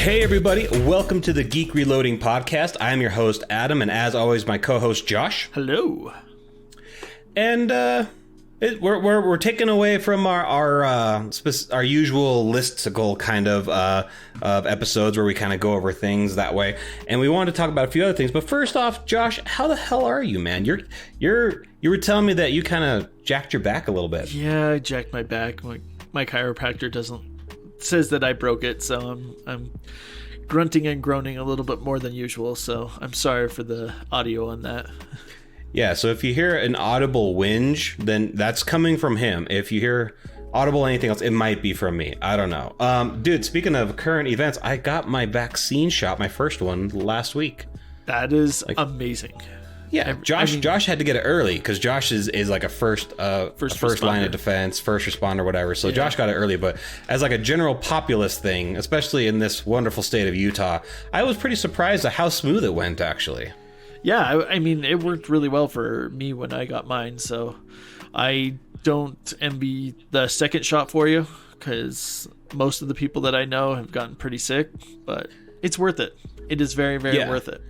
Hey everybody, welcome to the Geek Reloading podcast. I'm your host Adam, and as always, my co-host Josh. Hello. And we're taking away from our usual listicle kind of episodes where we kind of go over things that way, and we wanted to talk about a few other things. But first off, Josh, how the hell are you, man? You were telling me that you kind of jacked your back a little bit. Yeah, I jacked my back. My chiropractor says that I broke it, so I'm grunting and groaning a little bit more than usual, so I'm sorry for the audio on that. Yeah, so if you hear an audible whinge, then that's coming from him. If you hear audible anything else, it might be from me. I don't know. Dude, speaking of current events, I got my vaccine shot, my first one, last week. That is amazing. Yeah, Josh had to get it early because Josh is like a first line of defense, first responder, whatever. So yeah. Josh got it early, but as like a general populace thing, especially in this wonderful state of Utah, I was pretty surprised at how smooth it went, actually. Yeah, I mean, it worked really well for me when I got mine, so I don't envy the second shot for you because most of the people that I know have gotten pretty sick, but it's worth it. It is very, very worth it.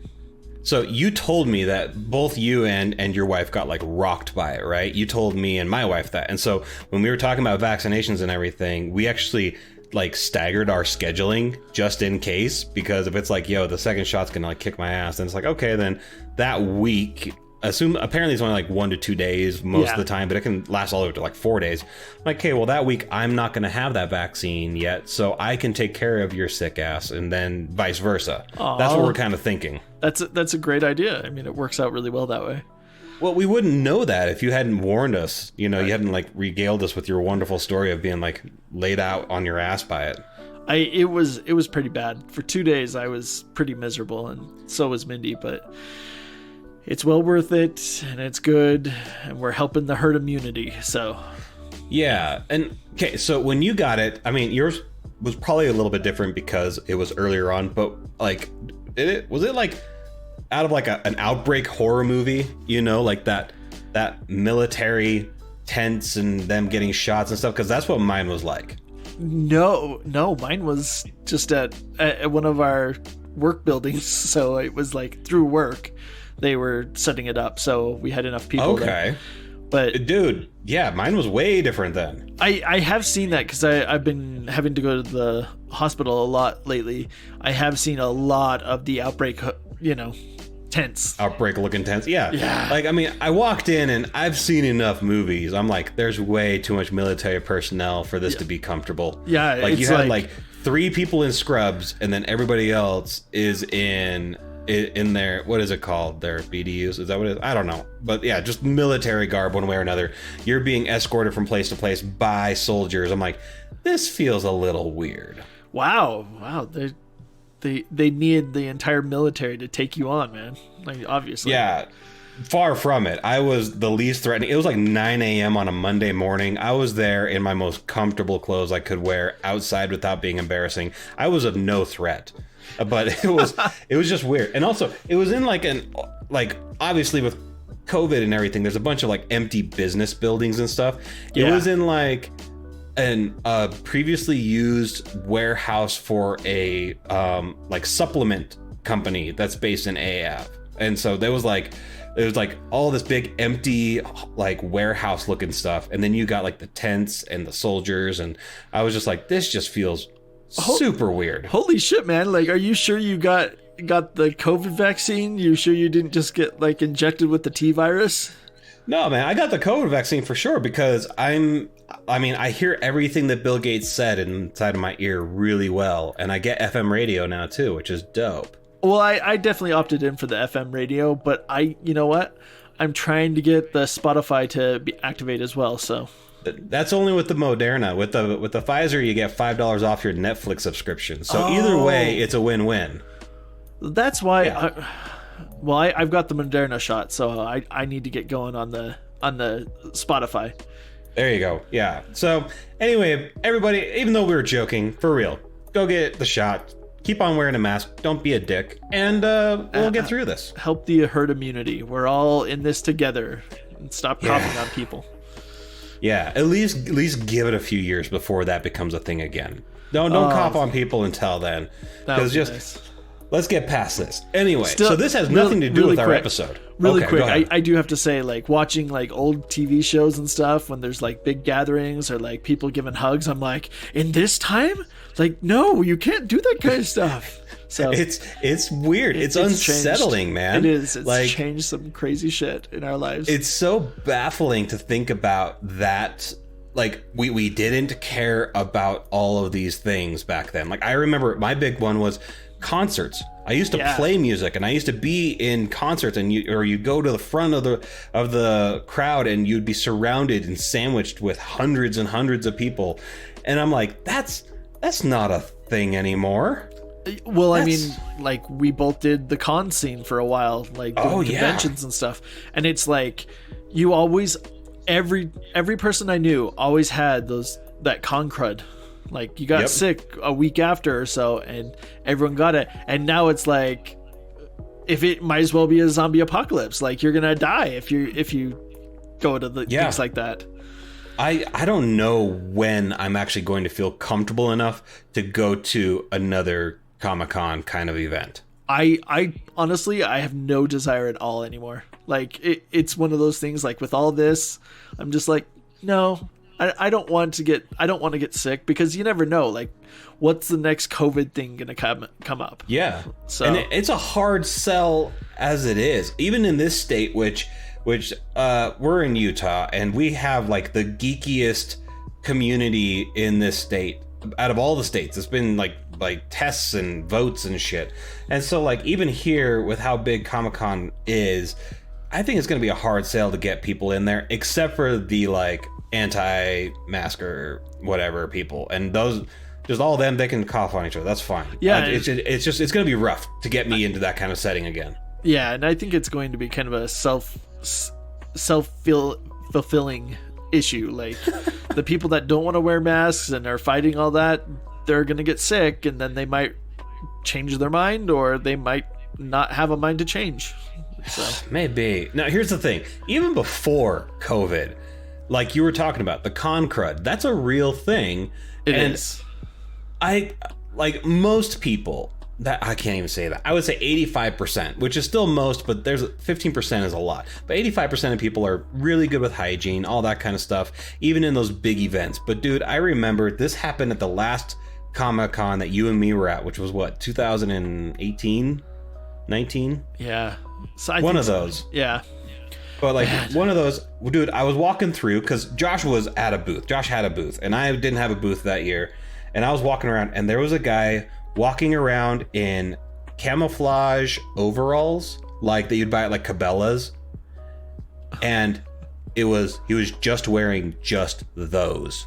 So you told me that both you and your wife got like rocked by it, right? You told me and my wife that. And so when we were talking about vaccinations and everything, we actually like staggered our scheduling just in case, because if it's like, yo, the second shot's gonna like kick my ass, then it's like, okay, then that week, apparently it's only like 1 to 2 days most of the time, but it can last all the way to like 4 days. Like, okay, well that week I'm not gonna have that vaccine yet, so I can take care of your sick ass, and then vice versa. Aww. That's what we're kind of thinking. That's a great idea. I mean, it works out really well that way. Well, we wouldn't know that if you hadn't warned us. You know, you hadn't like regaled us with your wonderful story of being like laid out on your ass by it. It was pretty bad. For 2 days I was pretty miserable, and so was Mindy, but it's well worth it, and it's good, and we're helping the herd immunity, so. Yeah, and okay, so when you got it, I mean, yours was probably a little bit different because it was earlier on, but like, was it like out of like an outbreak horror movie, you know, like that military tents and them getting shots and stuff? Because that's what mine was like. No, mine was just at one of our work buildings, so it was like through work they were setting it up, so we had enough people there. But dude, yeah, mine was way different then. I have seen that because I've been having to go to the hospital a lot lately. I have seen a lot of the outbreak, tents. Outbreak looking tents, yeah. Like, I mean, I walked in and I've seen enough movies. I'm like, there's way too much military personnel for this to be comfortable. Yeah, like you had like 3 people in scrubs, and then everybody else is in their, what is it called? Their BDUs? Is that what it is? I don't know. But yeah, just military garb one way or another. You're being escorted from place to place by soldiers. I'm like, this feels a little weird. Wow. They need the entire military to take you on, man. Like, obviously. Yeah. Far from it. I was the least threatening. It was like 9 a.m. on a Monday morning. I was there in my most comfortable clothes I could wear outside without being embarrassing. I was of no threat. But it was just weird. And also, it was in like obviously with COVID and everything, there's a bunch of like empty business buildings and stuff. It was in like an previously used warehouse for a like supplement company that's based in AF. And so there was like all this big empty like warehouse looking stuff, and then you got like the tents and the soldiers, and I was just like, this just feels super weird. Holy shit, man. Like, are you sure you got the COVID vaccine? You sure you didn't just get like injected with the T virus? No, man, I got the COVID vaccine for sure, because I hear everything that Bill Gates said inside of my ear really well, and I get FM radio now too, which is dope. Well, I definitely opted in for the FM radio, but you know what? I'm trying to get the Spotify to be activate as well, so. That's only with the Moderna. With the Pfizer, you get $5 off your Netflix subscription. So either way, it's a win-win. That's why. Yeah. I've got the Moderna shot, so I need to get going on the Spotify. There you go. Yeah. So anyway, everybody, even though we were joking, for real, go get the shot. Keep on wearing a mask. Don't be a dick, and we'll get through this. Help the herd immunity. We're all in this together. And stop coughing on people. Yeah, at least give it a few years before that becomes a thing again. Don't cop on people until then. Because just nice. Let's get past this. Anyway, so this has nothing to do with our episode. Really quick, I do have to say, like, watching like old TV shows and stuff when there's like big gatherings or like people giving hugs, I'm like, in this time, like, no, you can't do that kind of stuff. So it's weird. It's unsettling, changed. man. It is. It's like, changed some crazy shit in our lives. It's so baffling to think about that. Like, we didn't care about all of these things back then. Like, I remember my big one was concerts. I used to play music, and I used to be in concerts, and you'd go to the front of the crowd, and you'd be surrounded and sandwiched with hundreds and hundreds of people, and I'm like, that's not a thing anymore. Well, I mean, like, we both did the con scene for a while, like doing conventions and stuff, and it's like you always every person I knew always had that con crud. Like, you got sick a week after or so, and everyone got it. And now it's like, if it might as well be a zombie apocalypse. Like, you're gonna die if you go to the things like that. I don't know when I'm actually going to feel comfortable enough to go to another Comic-Con kind of event. I honestly, I have no desire at all anymore. Like, it's one of those things, like, with all this, I'm just like, no. I don't want to get sick, because you never know, like, what's the next COVID thing gonna come up. Yeah. So, and it's a hard sell as it is, even in this state, which we're in Utah, and we have like the geekiest community in this state out of all the states. It's been like tests and votes and shit, and so like even here with how big Comic-Con is, I think it's gonna be a hard sell to get people in there, except for the like anti-masker whatever people, and those, just all of them, they can cough on each other. That's fine. Yeah, it's gonna be rough to get me into that kind of setting again. Yeah, and I think it's going to be kind of a self-fulfilling issue. Like, the people that don't want to wear masks and are fighting all that, they're gonna get sick, and then they might change their mind, or they might not have a mind to change. So maybe. Now here's the thing, even before COVID, like you were talking about, the con crud, that's a real thing. It is. I, like most people, that I can't even say that. I would say 85%, which is still most, but there's 15% is a lot. But 85% of people are really good with hygiene, all that kind of stuff, even in those big events. But dude, I remember this happened at the last Comic-Con that you and me were at, which was what, 2018, 19? Yeah. So one of those. Yeah. But like one of those, dude, I was walking through, because Josh was at a booth. Josh had a booth, and I didn't have a booth that year. And I was walking around, and there was a guy walking around in camouflage overalls, like that you'd buy at like Cabela's. And he was just wearing just those.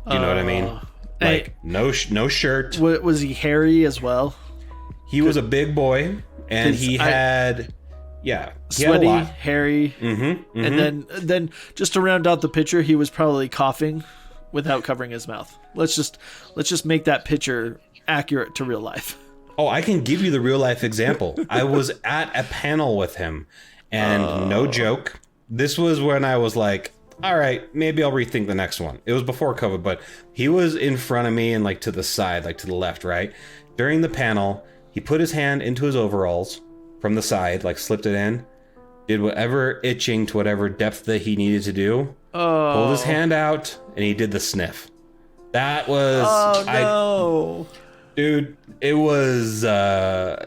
Do you know what I mean? Like no shirt. Was he hairy as well? He was a big boy, and he had. Yeah, sweaty, hairy, and then just to round out the picture, he was probably coughing without covering his mouth. Let's just make that picture accurate to real life. Oh, I can give you the real life example. I was at a panel with him, and no joke, this was when I was like, all right, maybe I'll rethink the next one. It was before COVID, but he was in front of me and like to the side, like to the left, right? During the panel, he put his hand into his overalls from the side, like slipped it in, did whatever itching to whatever depth that he needed to do, pulled his hand out, and he did the sniff. That was dude, it was a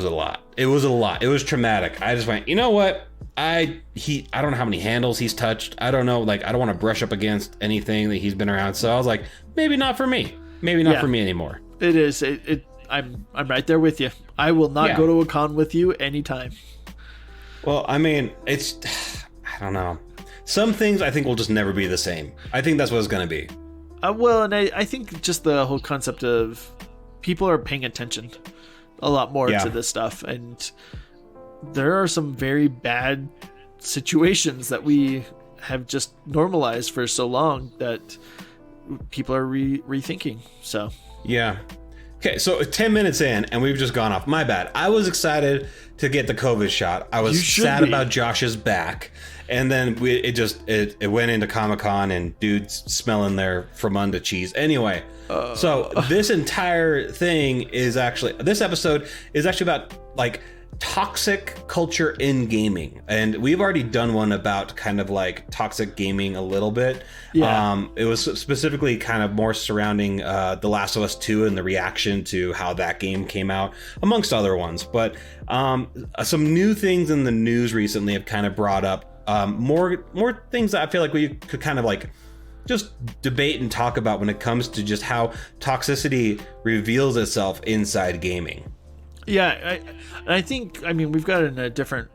lot. It was a lot. It was traumatic. I just went, you know what? I don't know how many handles he's touched. I don't know, like I don't want to brush up against anything that he's been around. So I was like, maybe not for me. Maybe not for me anymore. It is. I'm right there with you. I will not go to a con with you anytime. Well, I mean, I don't know. Some things I think will just never be the same. I think that's what it's going to be. Well, and I think just the whole concept of people are paying attention a lot more to this stuff. And there are some very bad situations that we have just normalized for so long that people are rethinking. So, yeah. Okay, so 10 minutes in, and we've just gone off. My bad. I was excited to get the COVID shot. I was sad about Josh's back. And then it went into Comic-Con and dudes smelling their Fromunda cheese. Anyway, so this entire thing is actually, this episode is actually about like toxic culture in gaming. And we've already done one about kind of like toxic gaming a little bit. Yeah. It was specifically kind of more surrounding The Last of Us 2 and the reaction to how that game came out, amongst other ones. But some new things in the news recently have kind of brought up more things that I feel like we could kind of like just debate and talk about when it comes to just how toxicity reveals itself inside gaming. Yeah, I think, I mean, we've got it in a different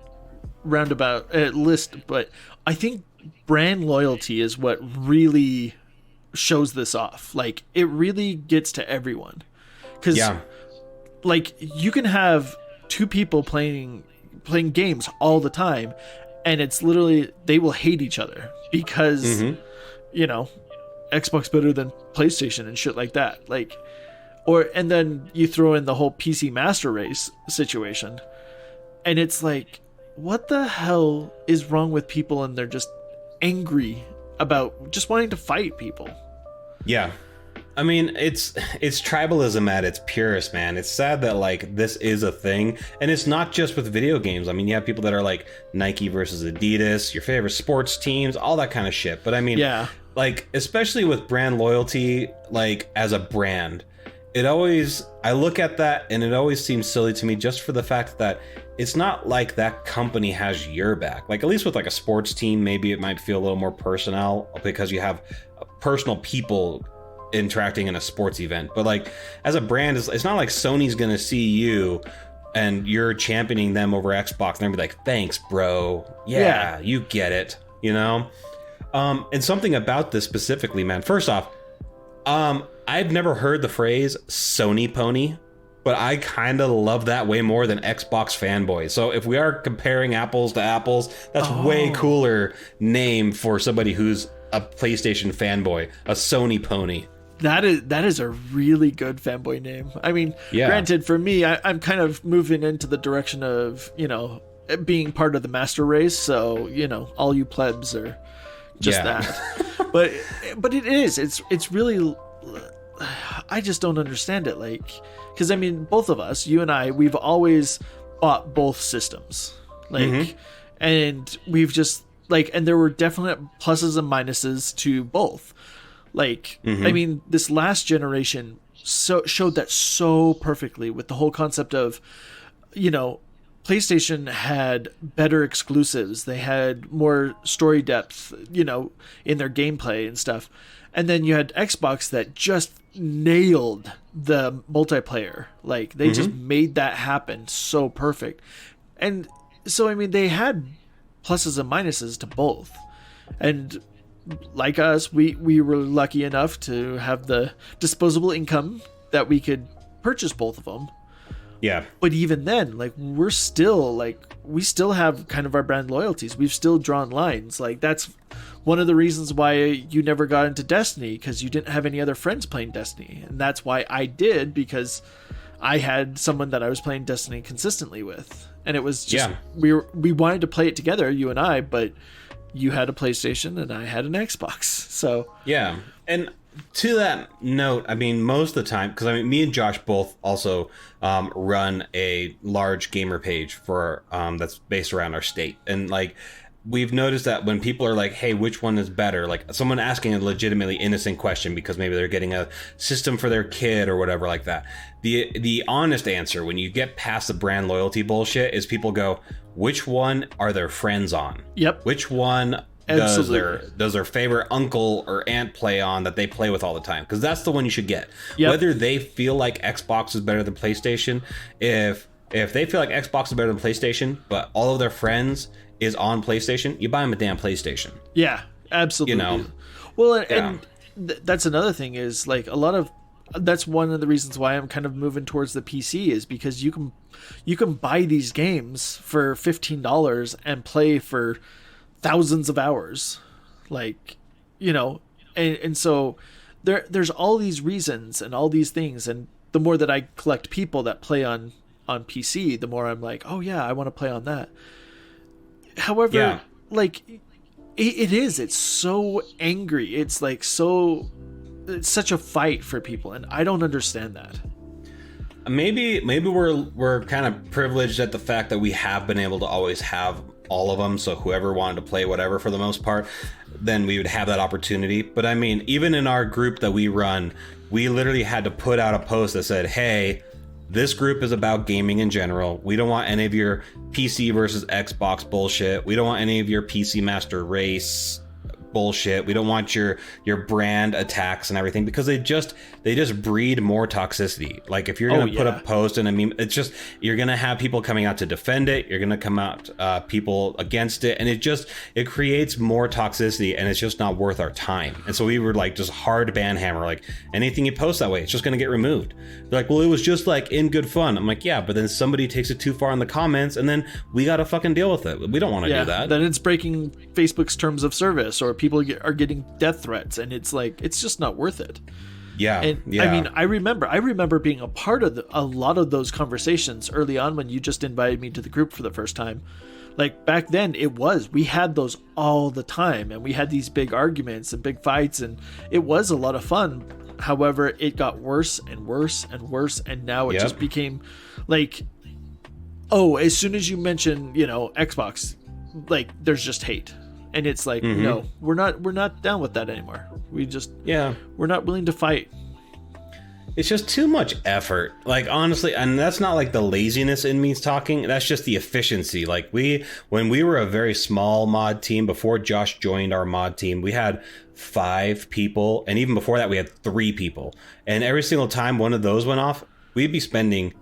roundabout list, but I think brand loyalty is what really shows this off. Like, it really gets to everyone. Because, like, you can have two people playing games all the time, and it's literally, they will hate each other because, you know, Xbox better than PlayStation and shit like that. Like, and then you throw in the whole PC Master Race situation, and it's like, what the hell is wrong with people? And they're just angry about just wanting to fight people. Yeah. I mean, it's tribalism at its purest, man. It's sad that like this is a thing, and it's not just with video games. I mean, you have people that are like Nike versus Adidas, your favorite sports teams, all that kind of shit. But I mean, like especially with brand loyalty, like as a brand, I look at that and it always seems silly to me, just for the fact that it's not like that company has your back. Like at least with like a sports team, maybe it might feel a little more personal because you have personal people interacting in a sports event. But like as a brand, it's not like Sony's gonna see you and you're championing them over Xbox and they're gonna be like, thanks bro, yeah, you get it, you know. And something about this specifically, man, first off, I've never heard the phrase Sony pony, but I kind of love that way more than Xbox fanboy. So if we are comparing apples to apples, that's way cooler name for somebody who's a PlayStation fanboy, a Sony pony. That is a really good fanboy name. I mean, granted, for me, I'm kind of moving into the direction of, you know, being part of the master race. So, you know, all you plebs are just that. But it's really, I just don't understand it. Like, because I mean, both of us, you and I, we've always bought both systems. Like, and we've just like, and there were definite pluses and minuses to both. Like, I mean, this last generation showed that so perfectly with the whole concept of, you know, PlayStation had better exclusives. They had more story depth, you know, in their gameplay and stuff. And then you had Xbox that just nailed the multiplayer. Like, they just made that happen so perfect. And so, I mean, they had pluses and minuses to both. And like us, we were lucky enough to have the disposable income that we could purchase both of them. Yeah. But even then, like, we still have kind of our brand loyalties. We've still drawn lines. Like, that's one of the reasons why you never got into Destiny, because you didn't have any other friends playing Destiny. And that's why I did, because I had someone that I was playing Destiny consistently with. And it was just, we wanted to play it together, you and I, but you had a PlayStation and I had an Xbox. So yeah. And to that note, I mean, most of the time, because I mean, me and Josh both also run a large gamer page for that's based around our state. And like, we've noticed that when people are like, hey, which one is better? Like someone asking a legitimately innocent question because maybe they're getting a system for their kid or whatever like that. The honest answer when you get past the brand loyalty bullshit is people go, which one are their friends on? Yep. Which one does their favorite uncle or aunt play on that they play with all the time? Because that's the one you should get. Yep. Whether they feel like Xbox is better than PlayStation, if they feel like Xbox is better than PlayStation, but all of their friends is on PlayStation, you buy them a damn PlayStation. Yeah, absolutely. You know? Well, and that's another thing is like that's one of the reasons why I'm kind of moving towards the PC is because you can buy these games for $15 and play for thousands of hours. Like, you know, and so there's all these reasons and all these things, and the more that I collect people that play on PC, the more I'm like, oh yeah, I want to play on that. However, like it's so angry. It's like it's such a fight for people, and I don't understand that. Maybe we're kind of privileged at the fact that we have been able to always have all of them. So whoever wanted to play whatever for the most part, then we would have that opportunity. But I mean, even in our group that we run, we literally had to put out a post that said, hey, this group is about gaming in general. We don't want any of your PC versus Xbox bullshit. We don't want any of your PC Master Race bullshit. We don't want your brand attacks and everything, because they just breed more toxicity. Like if you're gonna put a post and a meme, it's just, you're gonna have people coming out to defend it, you're gonna come out people against it, and it creates more toxicity, and it's just not worth our time. And so we were like just hard ban hammer, like anything you post that way, it's just gonna get removed. They're like, well, it was just like in good fun. I'm like, yeah, but then somebody takes it too far in the comments, and then we gotta fucking deal with it. We don't want to do that. Then it's breaking Facebook's terms of service, or people are getting death threats, and it's like, it's just not worth it. I mean, I remember being a part of a lot of those conversations early on when you just invited me to the group for the first time. Like back then, we had those all the time, and we had these big arguments and big fights, and it was a lot of fun. However, it got worse and worse and worse, and now it just became like, oh, as soon as you mention, Xbox, like there's just hate. And it's like, no, we're not down with that anymore. We just, we're not willing to fight. It's just too much effort. Like, honestly, and that's not like the laziness in me talking. That's just the efficiency. Like when we were a very small mod team, before Josh joined our mod team, we had 5 people. And even before that, we had 3 people. And every single time one of those went off, we'd be spending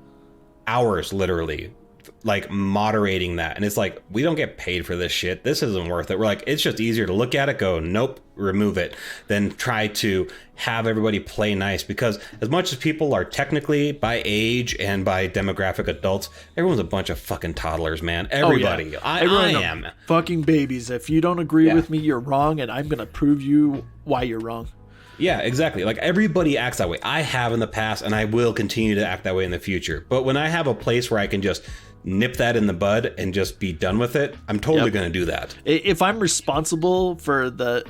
hours literally like moderating that, and it's like, we don't get paid for this shit. This isn't worth it. We're like, it's just easier to look at it, go nope, remove it, than try to have everybody play nice. Because as much as people are technically by age and by demographic adults, everyone's a bunch of fucking toddlers, man. Everybody. I am fucking babies. If you don't agree with me, you're wrong, and I'm gonna prove you why you're wrong. Yeah, exactly. Like everybody acts that way. I have in the past, and I will continue to act that way in the future. But when I have a place where I can just nip that in the bud and just be done with it, I'm totally going to do that. If I'm responsible for the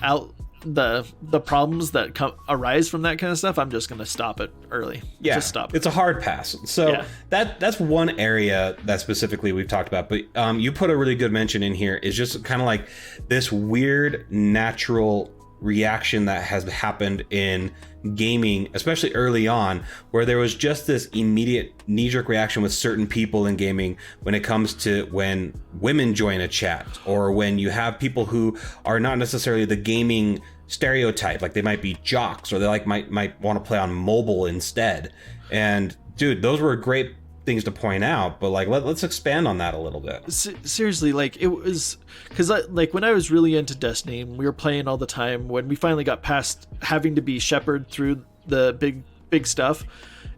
problems that arise from that kind of stuff, I'm just going to stop it early. Yeah, just stop it. It's a hard pass. So that's one area that specifically we've talked about. But you put a really good mention in here, is just kind of like this weird natural reaction that has happened in gaming, especially early on, where there was just this immediate knee-jerk reaction with certain people in gaming when it comes to when women join a chat, or when you have people who are not necessarily the gaming stereotype, like they might be jocks, or they might want to play on mobile instead. And dude, those were great things to point out, but like let's expand on that a little bit. Seriously, like it was, because like when I was really into Destiny, we were playing all the time, when we finally got past having to be shepherd through the big stuff,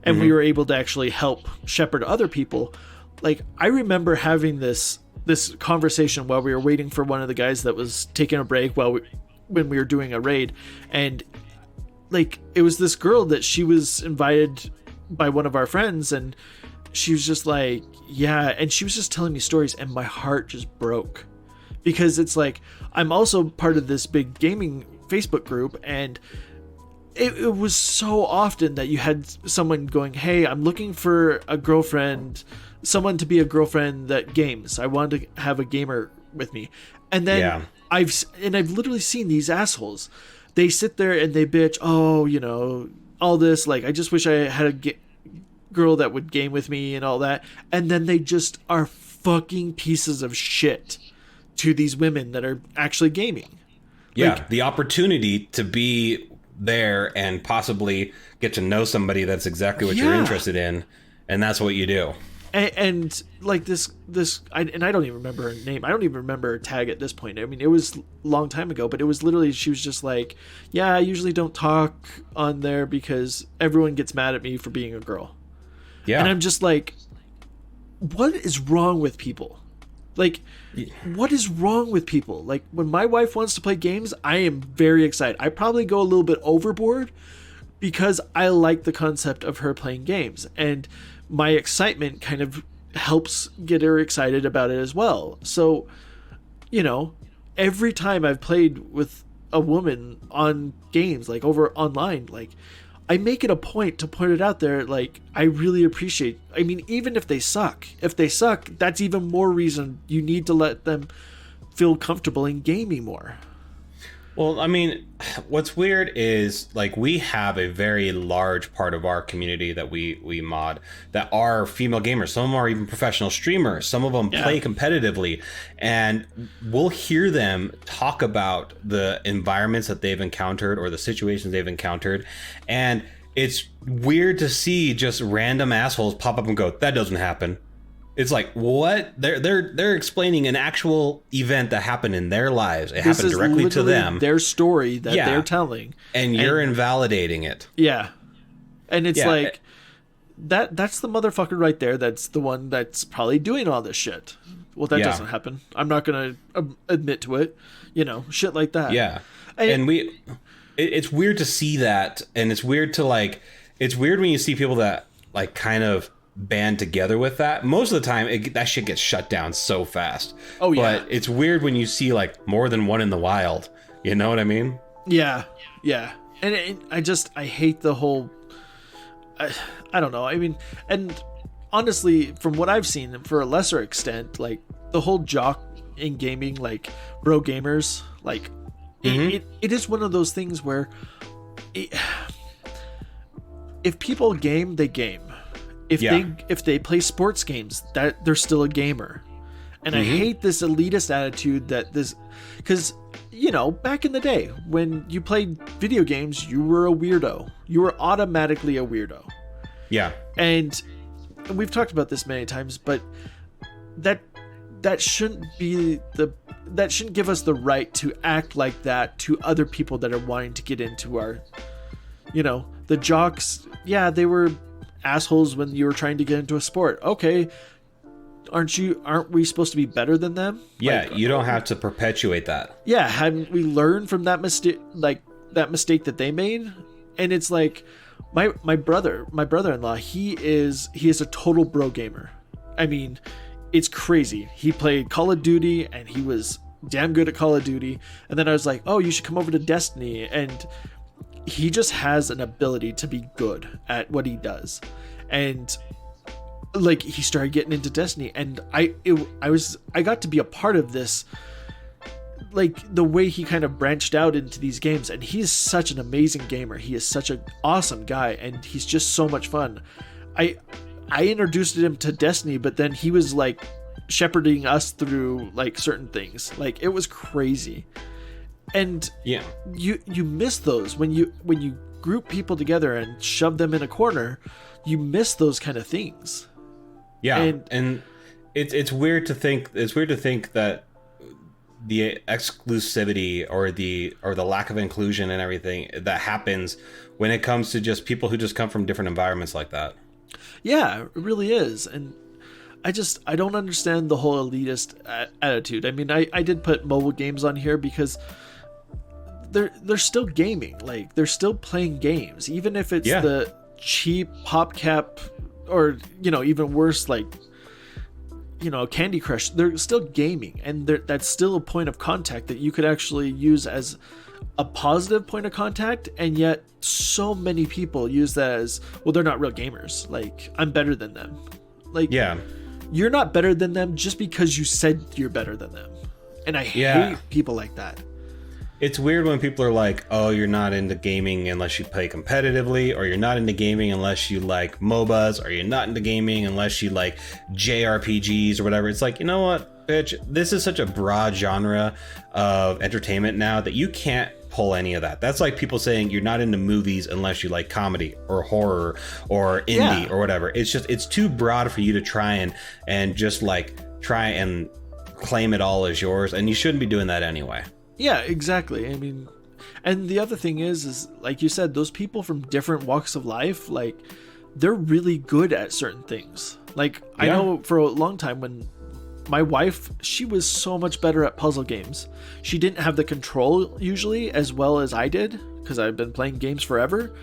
and we were able to actually help shepherd other people. Like I remember having this conversation while we were waiting for one of the guys that was taking a break when we were doing a raid, and like it was this girl that she was invited by one of our friends, and she was just like, and she was just telling me stories, and my heart just broke, because it's like, I'm also part of this big gaming Facebook group, and it was so often that you had someone going, hey, I'm looking for a girlfriend, someone to be a girlfriend that games. I want to have a gamer with me. And then I've literally seen these assholes. They sit there and they bitch, all this, like, I just wish I had a girl that would game with me and all that, and then they just are fucking pieces of shit to these women that are actually gaming. The opportunity to be there and possibly get to know somebody that's exactly what you're interested in, and that's what you do. And like this I don't even remember her name. I don't even remember her tag at this point. I mean, it was a long time ago, but it was literally, she was just like, I usually don't talk on there because everyone gets mad at me for being a girl. And I'm just like, what is wrong with people? Like, what is wrong with people? Like, when my wife wants to play games, I am very excited. I probably go a little bit overboard, because I like the concept of her playing games, and my excitement kind of helps get her excited about it as well. So, you know, every time I've played with a woman on games, like over online, like I make it a point to point it out there. Like, I really appreciate, I mean, even if they suck, that's even more reason you need to let them feel comfortable in gaming more. Well, I mean, what's weird is, like, we have a very large part of our community that we mod that are female gamers. Some of them are even professional streamers. Some of them play competitively, and we'll hear them talk about the environments that they've encountered or the situations they've encountered, and it's weird to see just random assholes pop up and go, "That doesn't happen." It's like, what? They're explaining an actual event that happened in their lives. It happened directly to them. Their story that they're telling. And you're invalidating it. Yeah. And it's like, that's the motherfucker right there. That's the one that's probably doing all this shit. Well, that doesn't happen. I'm not going to admit to it. You know, shit like that. Yeah. And it's weird to see that. And it's weird to it's weird when you see people that kind of band together with that. Most of the time that shit gets shut down so fast. Oh yeah. But it's weird when you see more than one in the wild. You know what I mean? Yeah. And I hate the whole, I don't know. I mean, and honestly, from what I've seen, for a lesser extent, the whole jock in gaming, bro gamers, it is one of those things where if people game, they game. If they play sports games, that they're still a gamer. And I hate this elitist attitude because, you know, back in the day when you played video games, you were a weirdo. You were automatically a weirdo. Yeah. And we've talked about this many times, but that shouldn't give us the right to act like that to other people that are wanting to get into our, you know, the jocks. Yeah, they were assholes when you were trying to get into a sport. Okay, aren't we supposed to be better than them? Yeah, you don't have to perpetuate that. Yeah, hadn't we learned from that mistake, that they made? And it's like my brother-in-law, he is a total bro gamer. I mean, it's crazy. He played Call of Duty and he was damn good at Call of Duty. And then I was like, "Oh, you should come over to Destiny." And he just has an ability to be good at what he does. And he started getting into Destiny, and I got to be a part of this, the way he kind of branched out into these games. And he's such an amazing gamer. He is such an awesome guy, and he's just so much fun. I introduced him to Destiny, but then he was shepherding us through certain things. It was crazy. And yeah, you miss those when you group people together and shove them in a corner. You miss those kind of things. Yeah, and it's weird to think that the exclusivity or the lack of inclusion and everything that happens when it comes to just people who just come from different environments like that. Yeah, it really is. And I don't understand the whole elitist attitude. I mean, I did put mobile games on here because they're still gaming. They're still playing games, even if it's the cheap PopCap or, you know, even worse, Candy Crush. They're still gaming, and that's still a point of contact that you could actually use as a positive point of contact. And yet so many people use that as, well, they're not real gamers. I'm better than them. You're not better than them just because you said you're better than them. And I hate people like that. It's weird when people are like, "Oh, you're not into gaming unless you play competitively," or "You're not into gaming unless you like MOBAs," or "You're not into gaming unless you like JRPGs," or whatever. It's like, you know what, bitch? This is such a broad genre of entertainment now that you can't pull any of that. That's like people saying you're not into movies unless you like comedy or horror or indie or whatever. It's too broad for you to try and just try and claim it all as yours, and you shouldn't be doing that anyway. Yeah, exactly. I mean, and the other thing is like you said, those people from different walks of life, they're really good at certain things. I know for a long time when my wife, she was so much better at puzzle games. She didn't have the control usually as well as I did, because I've been playing games forever.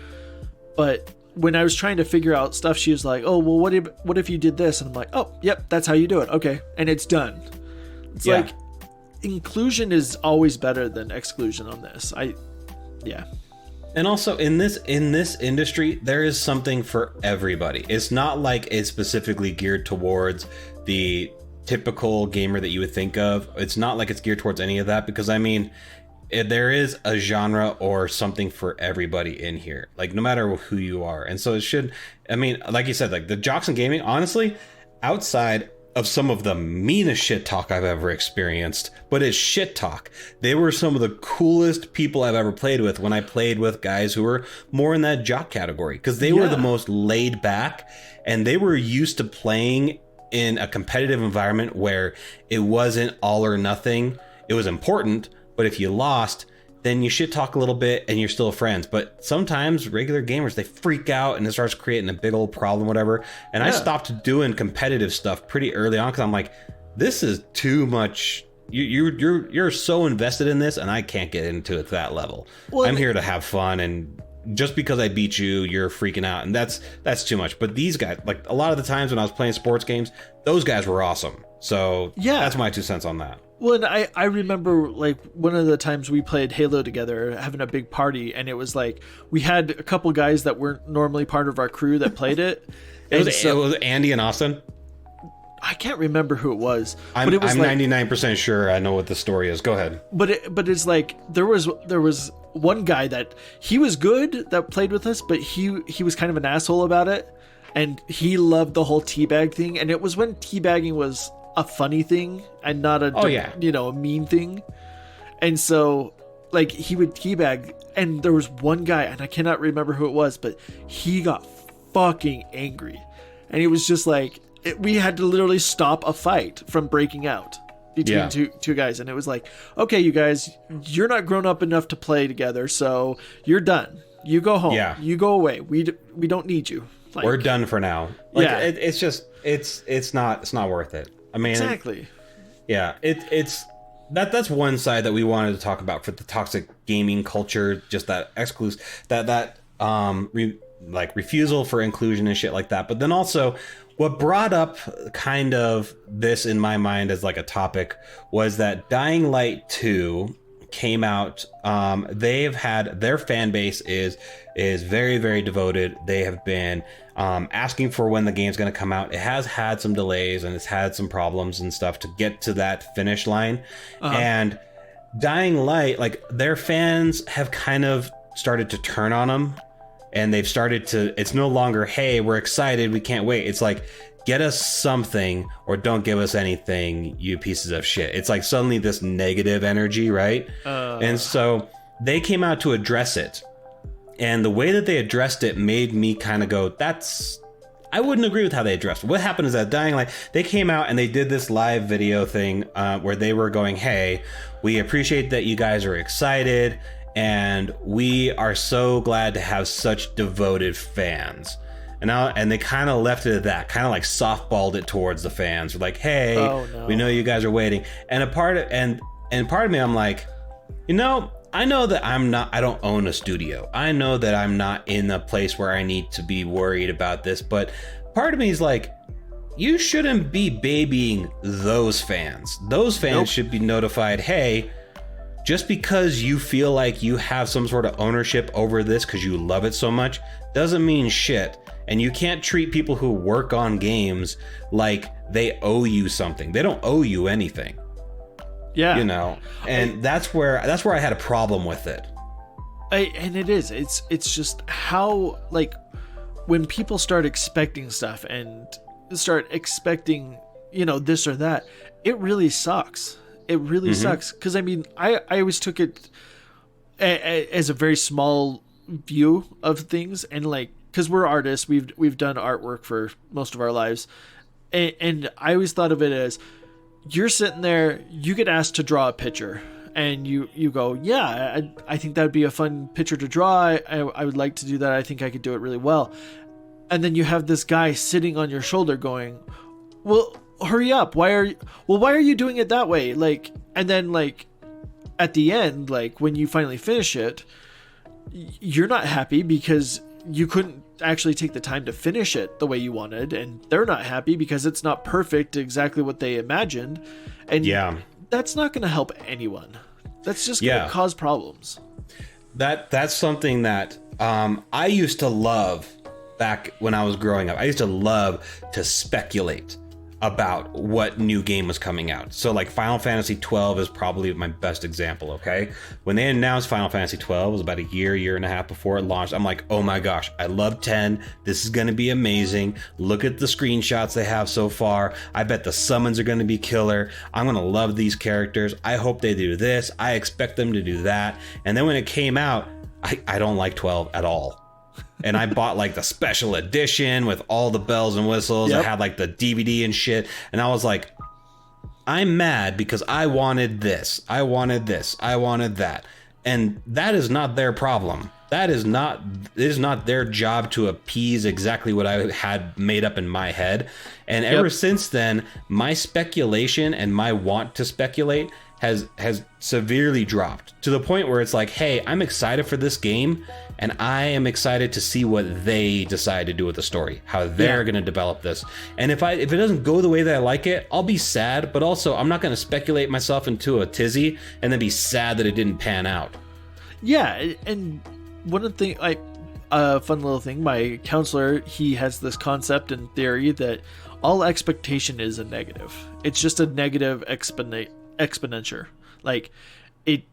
But when I was trying to figure out stuff, she was like, "Oh, well, what if you did this?" And I'm like, "Oh, yep, that's how you do it. Okay," and it's done. It's like inclusion is always better than exclusion on this. Yeah. And also in this industry, there is something for everybody. It's not like it's specifically geared towards the typical gamer that you would think of. It's not like it's geared towards any of that, because I mean, there is a genre or something for everybody in here, like no matter who you are. And so it should, I mean, like you said, like the Jocks in Gaming, honestly, outside of some of the meanest shit talk I've ever experienced, but it's shit talk, they were some of the coolest people I've ever played with when I played with guys who were more in that jock category, because they were the most laid back, and they were used to playing in a competitive environment where it wasn't all or nothing. It was important, but if you lost, then you shit talk a little bit and you're still friends. But sometimes regular gamers, they freak out and it starts creating a big old problem, whatever. And I stopped doing competitive stuff pretty early on, because I'm like, this is too much. You're so invested in this, and I can't get into it to that level. Well, I'm here to have fun, and just because I beat you, you're freaking out, and that's too much. But these guys, like a lot of the times when I was playing sports games, those guys were awesome. So that's my 2 cents on that. Well, and I remember like one of the times we played Halo together, having a big party, and it was like we had a couple guys that weren't normally part of our crew that played it. It was Andy and Austin. I can't remember who it was. I'm 99% sure I know what the story is. Go ahead. But it's like there was one guy that he was good that played with us, but he was kind of an asshole about it, and he loved the whole teabag thing. And it was when teabagging was a funny thing and not a a mean thing. And so like he would teabag, and there was one guy, and I cannot remember who it was, but he got fucking angry, and it was just like we had to literally stop a fight from breaking out between two guys. And it was like, okay, you guys, you're not grown up enough to play together, so you're done. You go home. You go away. We don't need you. Like, we're done for now. Like, it's just it's not worth it. I mean, exactly. It's that's one side that we wanted to talk about for the toxic gaming culture, just that refusal for inclusion and shit like that. But then also, what brought up kind of this in my mind as like a topic was that Dying Light 2 came out. They've had, their fan base is very, very devoted. They have been asking for when the game's going to come out. It has had some delays and it's had some problems and stuff to get to that finish line. And Dying Light, like their fans have kind of started to turn on them. And they've started to, it's no longer, hey, we're excited, we can't wait. It's like, get us something or don't give us anything, you pieces of shit. It's like suddenly this negative energy, right? And so they came out to address it. And the way that they addressed it made me kind of go, I wouldn't agree with how they addressed it. What happened is that Dying Light, they came out and they did this live video thing where they were going, hey, we appreciate that you guys are excited, and we are so glad to have such devoted fans. And they kind of left it at that, kind of like softballed it towards the fans. We're like, hey, we know you guys are waiting. And part of me, I'm like, I know that I don't own a studio. I know that I'm not in a place where I need to be worried about this. But part of me is like, you shouldn't be babying those fans. Those fans should be notified, hey, just because you feel like you have some sort of ownership over this because you love it so much doesn't mean shit. And you can't treat people who work on games like they owe you something. They don't owe you anything. Yeah. And that's where I had a problem with it. And it is. It's just how, like, when people start expecting stuff and start expecting, this or that, it really sucks. It really sucks. Because, I mean, I always took it as a very small view of things. And, like, because we're artists, we've done artwork for most of our lives. And I always thought of it as, you're sitting there, you get asked to draw a picture. And you go, yeah, I think that would be a fun picture to draw. I would like to do that. I think I could do it really well. And then you have this guy sitting on your shoulder going, well, hurry up. Why are you doing it that way? Like, and then like at the end, like when you finally finish it, you're not happy because you couldn't actually take the time to finish it the way you wanted, and they're not happy because it's not perfect exactly what they imagined. And that's not going to help anyone. That's just going to cause problems. That's something that I used to love back when I was growing up. I used to love to speculate about what new game was coming out. So like Final Fantasy 12 is probably my best example, okay? When they announced Final Fantasy 12, it was about a year and a half before it launched. I'm like, oh my gosh, I love 10. This is gonna be amazing. Look at the screenshots they have so far. I bet the summons are gonna be killer. I'm gonna love these characters. I hope they do this. I expect them to do that. And then when it came out, I don't like 12 at all. And I bought like the special edition with all the bells and whistles. I had like the DVD and shit. And I was like, I'm mad because I wanted this. I wanted this. I wanted that. And that is not their problem. It is not their job to appease exactly what I had made up in my head. And ever since then, my speculation and my want to speculate has severely dropped to the point where it's like, hey, I'm excited for this game, and I am excited to see what they decide to do with the story, how they're going to develop this. And if it doesn't go the way that I like it, I'll be sad, but also I'm not going to speculate myself into a tizzy and then be sad that it didn't pan out. Yeah, and one of the things, fun little thing, my counselor, he has this concept and theory that all expectation is a negative. It's just a negative exponential. Like it,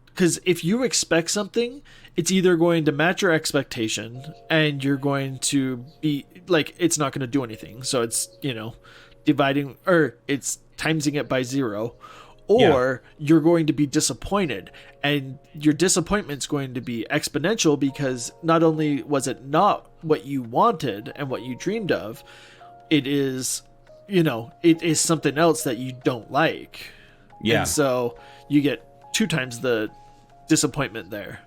because if you expect something, it's either going to match your expectation and you're going to be like, it's not going to do anything. So it's, dividing, or it's timesing it by 0, or you're going to be disappointed, and your disappointment's going to be exponential because not only was it not what you wanted and what you dreamed of, it is, it is something else that you don't like. Yeah. And so you get 2 times the disappointment there.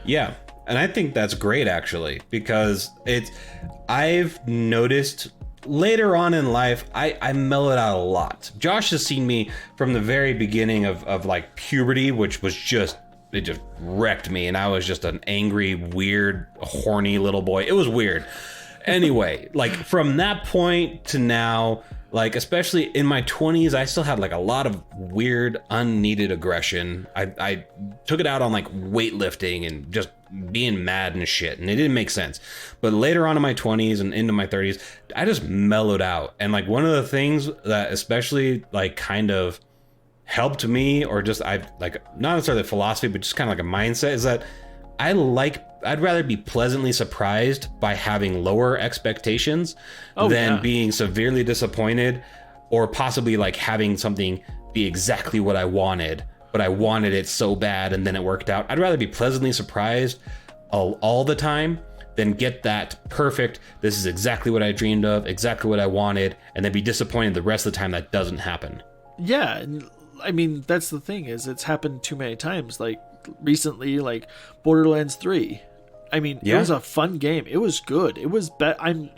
Yeah. And I think that's great, actually, because I've noticed later on in life, I mellowed out a lot. Josh has seen me from the very beginning of like puberty, which was it just wrecked me. And I was just an angry, weird, horny little boy. It was weird. Anyway, like from that point to now, like especially in my 20s, I still had like a lot of weird, unneeded aggression. I took it out on like weightlifting and just being mad and shit, and it didn't make sense. But later on in my 20s and into my 30s, I just mellowed out. And like one of the things that especially like kind of helped me, or just I've like not necessarily philosophy, but just kind of like a mindset, is that I'd rather be pleasantly surprised by having lower expectations than being severely disappointed, or possibly like having something be exactly what I wanted, but I wanted it so bad and then it worked out. I'd rather be pleasantly surprised all the time than get that perfect, this is exactly what I dreamed of, exactly what I wanted, and then be disappointed the rest of the time that doesn't happen. Yeah, and I mean, that's the thing, is it's happened too many times. Like recently, like Borderlands 3. I mean, it was a fun game. It was good. It was I'm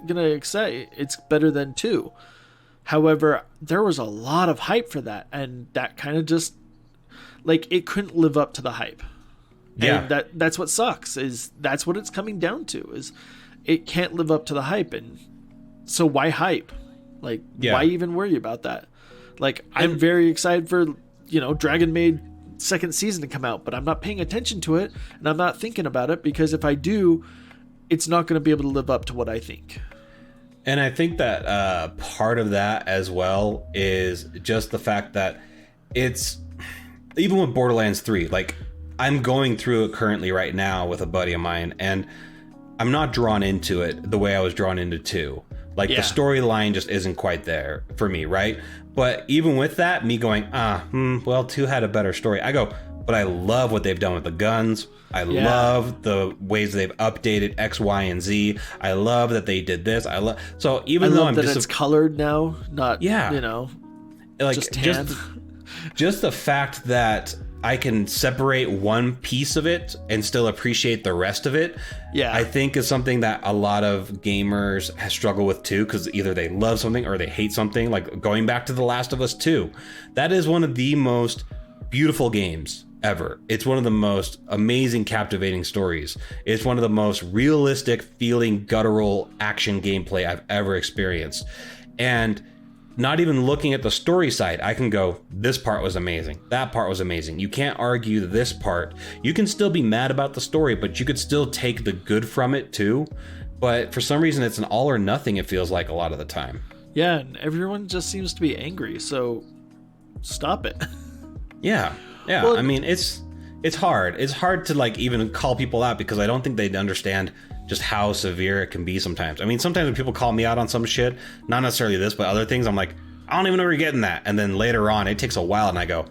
gonna say it's better than 2. However, there was a lot of hype for that, and that kind of just like it couldn't live up to the hype. Yeah, and that's what sucks. Is that's what it's coming down to, is it can't live up to the hype, and so why hype? Like, why even worry about that? Like, I'm very excited for Dragon Maid 2nd season to come out, but I'm not paying attention to it, and I'm not thinking about it, because if I do, it's not going to be able to live up to what I think. And I think that part of that as well is just the fact that it's, even with Borderlands 3, like I'm going through it currently right now with a buddy of mine, and I'm not drawn into it the way I was drawn into 2. Like the storyline just isn't quite there for me, right? But even with that, me going, well, 2 had a better story. I go, but I love what they've done with the guns. I love the ways they've updated X, Y, and Z. I love that they did this. So even though it's colored now, not like just tan. Just the fact that I can separate one piece of it and still appreciate the rest of it, I think is something that a lot of gamers struggle with too, because either they love something or they hate something. Like going back to The Last of Us 2, that is one of the most beautiful games ever. It's one of the most amazing, captivating stories. It's one of the most realistic feeling, guttural action gameplay I've ever experienced. And not even looking at the story side, I can go, this part was amazing. That part was amazing. You can't argue this part. You can still be mad about the story, but you could still take the good from it too. But for some reason, it's an all or nothing, it feels like a lot of the time. Yeah, and everyone just seems to be angry, so stop it. Yeah. Well, I mean, it's hard. It's hard to like even call people out because I don't think they understand just how severe it can be sometimes. I mean, sometimes when people call me out on some shit, not necessarily this, but other things, I'm like, I don't even know where you're getting that. And then later on, it takes a while and I go,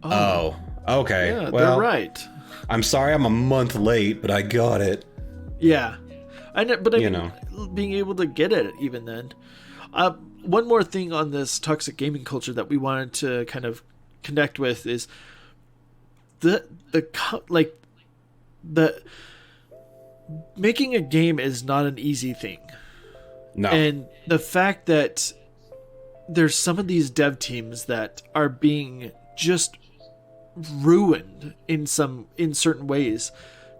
oh okay. Yeah, well, they're right. I'm sorry I'm a month late, but I got it. Yeah. But I mean, being able to get it even then. One more thing on this toxic gaming culture that we wanted to kind of connect with is the making a game is not an easy thing. No. And the fact that there's some of these dev teams that are being just ruined in certain ways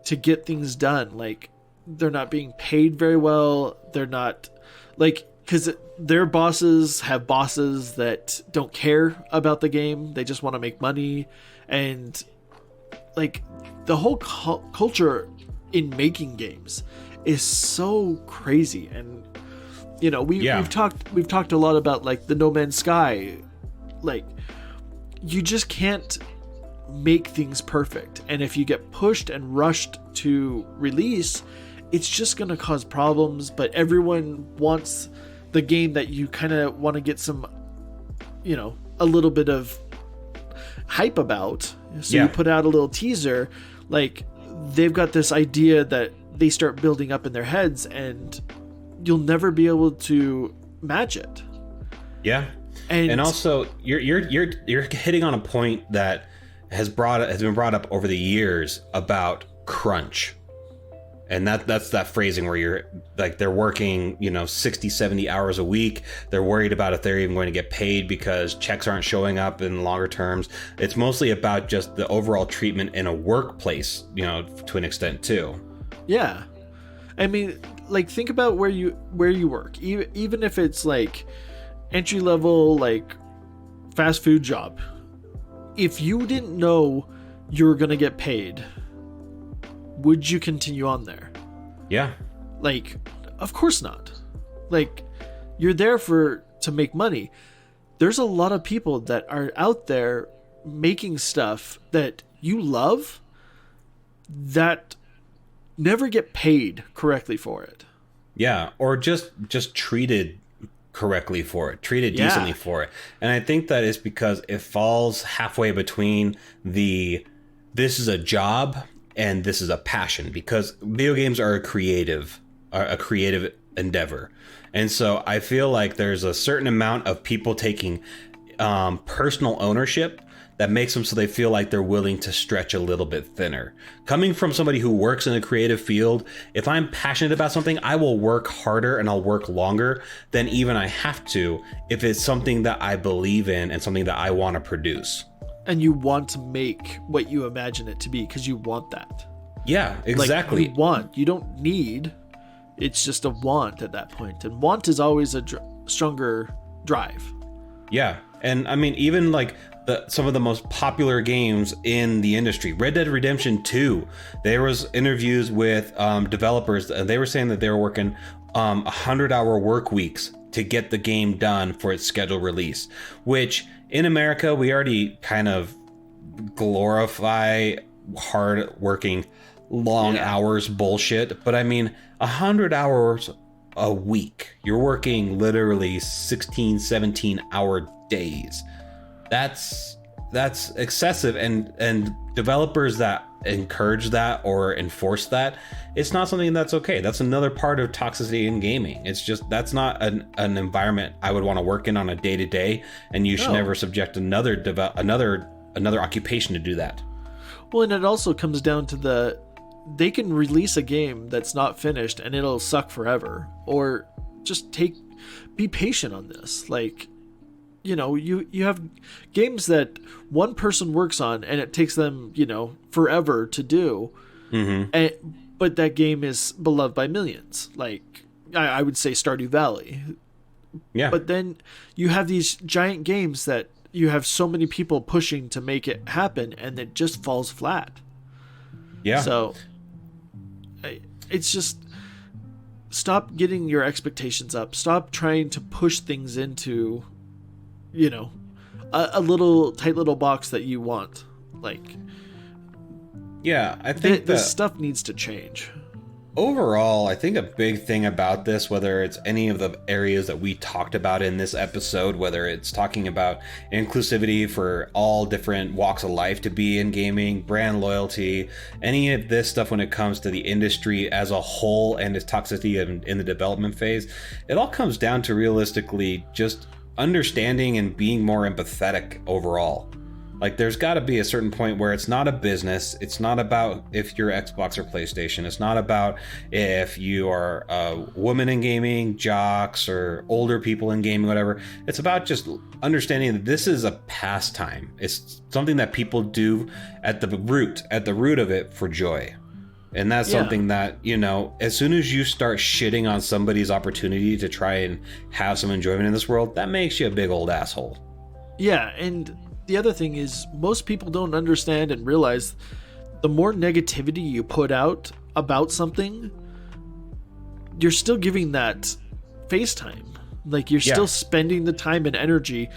to get things done. Like, they're not being paid very well. They're not, like, because their bosses have bosses that don't care about the game. They just want to make money. And like the whole culture in making games is so crazy. And you know, we've talked a lot about like the No Man's Sky. Like, you just can't make things perfect. And if you get pushed and rushed to release, it's just going to cause problems. But everyone wants the game that you kind of want to get some, you know, a little bit of hype about. So you put out a little teaser, like they've got this idea that they start building up in their heads, and you'll never be able to match it. Yeah. And also you're hitting on a point that has been brought up over the years about crunch. And that's that phrasing where you're like, they're working, 60, 70 hours a week. They're worried about if they're even going to get paid because checks aren't showing up in longer terms. It's mostly about just the overall treatment in a workplace, to an extent too. Yeah. I mean, like, think about where you work. Even if it's like entry level, like fast food job. If you didn't know you were going to get paid, would you continue on there? Yeah. Like, of course not. Like, you're there to make money. There's a lot of people that are out there making stuff that you love that never get paid correctly for it. Yeah, or just treated correctly for it, treated decently for it. And I think that is because it falls halfway between this is a job and this is a passion, because video games are a creative endeavor. And so I feel like there's a certain amount of people taking personal ownership that makes them so they feel like they're willing to stretch a little bit thinner. Coming from somebody who works in a creative field, if I'm passionate about something, I will work harder and I'll work longer than even I have to if it's something that I believe in and something that I want to produce. And you want to make what you imagine it to be because you want that. Yeah, exactly. Like, you don't need. It's just a want at that point. And want is always a stronger drive. Yeah. And I mean, even like some of the most popular games in the industry, Red Dead Redemption 2, there was interviews with developers, and they were saying that they were working 100-hour work weeks to get the game done for its scheduled release, which in America, we already kind of glorify hard working, long hours bullshit. But I mean, 100 hours a week, you're working literally 16, 17 hour days. That's excessive. And developers that encourage that or enforce that, it's not something that's okay. That's another part of toxicity in gaming. It's just, that's not an environment I would want to work in on a day-to-day, and you should never subject another occupation to do that. Well, and it also comes down to they can release a game that's not finished and it'll suck forever, or just be patient on this. Like, you have games that one person works on and it takes them, forever to do. Mm-hmm. But that game is beloved by millions. Like, I would say Stardew Valley. Yeah. But then you have these giant games that you have so many people pushing to make it happen, and it just falls flat. Yeah. So it's just, stop getting your expectations up. Stop trying to push things into, a little tight little box that you want. Like, yeah, I think this stuff needs to change. Overall, I think a big thing about this, whether it's any of the areas that we talked about in this episode, whether it's talking about inclusivity for all different walks of life to be in gaming, brand loyalty, any of this stuff when it comes to the industry as a whole and its toxicity in the development phase, it all comes down to realistically just understanding and being more empathetic overall. Like, there's got to be a certain point where it's not a business. It's not about if you're Xbox or PlayStation. It's not about if you are a woman in gaming, jocks, or older people in gaming, whatever. It's about just understanding that this is a pastime. It's something that people do at the root of it for joy. And that's something that, as soon as you start shitting on somebody's opportunity to try and have some enjoyment in this world, that makes you a big old asshole. Yeah, and the other thing is, most people don't understand and realize the more negativity you put out about something, you're still giving that face time. Like, you're still spending the time and energy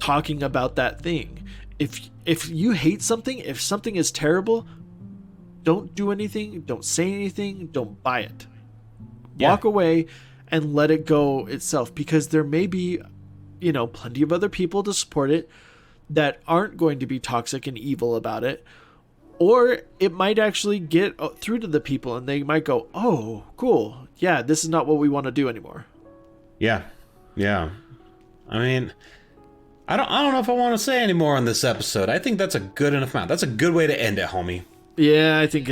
talking about that thing. If you hate something, if something is terrible, don't do anything, don't say anything, don't buy it. Walk away and let it go itself, because there may be, plenty of other people to support it that aren't going to be toxic and evil about it, or it might actually get through to the people and they might go, oh, cool, yeah, this is not what we want to do anymore. Yeah. I mean, I don't know if I want to say any more on this episode. I think that's a good enough amount. That's a good way to end it, homie. Yeah, I think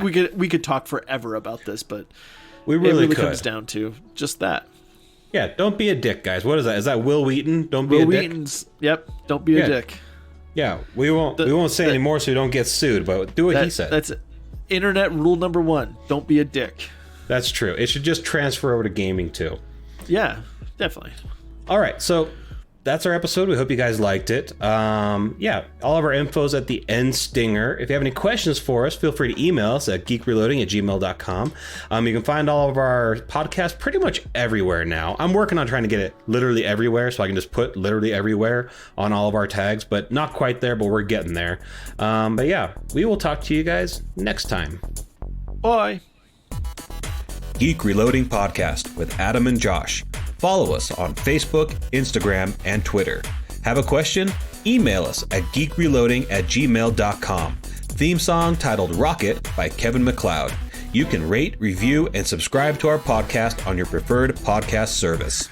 we could talk forever about this, but we really comes down to just that. Yeah, don't be a dick, guys. What is that? Is that Will Wheaton? Don't be a dick. Will Wheaton's. Yep. Don't be a dick. Yeah, we won't say any more so we don't get sued. But do what he said. That's internet rule number 1. Don't be a dick. That's true. It should just transfer over to gaming too. Yeah, definitely. All right, so that's our episode. We hope you guys liked it. All of our info's at the end stinger. If you have any questions for us, feel free to email us at geekreloading@gmail.com. You can find all of our podcasts pretty much everywhere now. I'm working on trying to get it literally everywhere, so I can just put literally everywhere on all of our tags, but not quite there, but we're getting there. But yeah, we will talk to you guys next time. Bye. Geek Reloading Podcast with Adam and Josh. Follow us on Facebook, Instagram, and Twitter. Have a question? Email us at geekreloading@gmail.com. Theme song titled Rocket by Kevin MacLeod. You can rate, review, and subscribe to our podcast on your preferred podcast service.